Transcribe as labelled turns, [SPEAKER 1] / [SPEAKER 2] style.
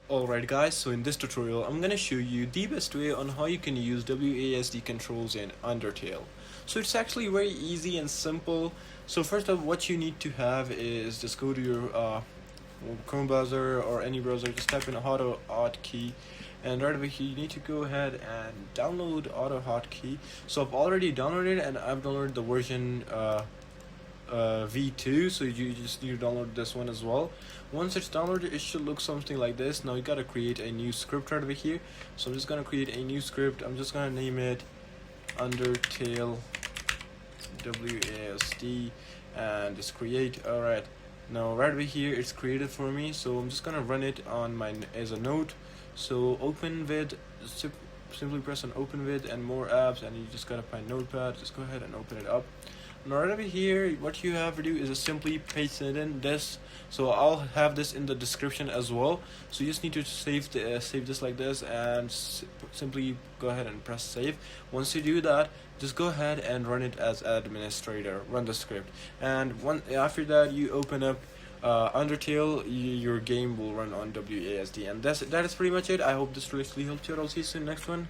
[SPEAKER 1] Alright guys, so in this tutorial I'm gonna show you the best way on how you can use WASD controls in Undertale. So it's actually very easy and simple. So first of all, what you need to have is just go to your Chrome browser or any browser, just type in auto hotkey, and right over here you need to go ahead and download auto hotkey. So I've already downloaded and I've downloaded the version v2, so you just need to download this one as well. Once it's downloaded, it should look something like this. Now you gotta create a new script right over here, so I'm just gonna create a new script. I'm just gonna name it Undertale WASD and just create. Alright, now right over here it's created for me, so I'm just gonna run it on my as a node. So open with, simply press on open with and more apps, and you just gotta find notepad. Just go ahead and open it up. Now right over here, what you have to do is just simply paste it in this. So I'll have this in the description as well. So you just need to save this like this, and simply go ahead and press save. Once you do that, just go ahead and run it as administrator. Run the script, and after that you open up Undertale. Your game will run on WASD, and that is pretty much it. I hope this really helped you. I'll see you soon next one.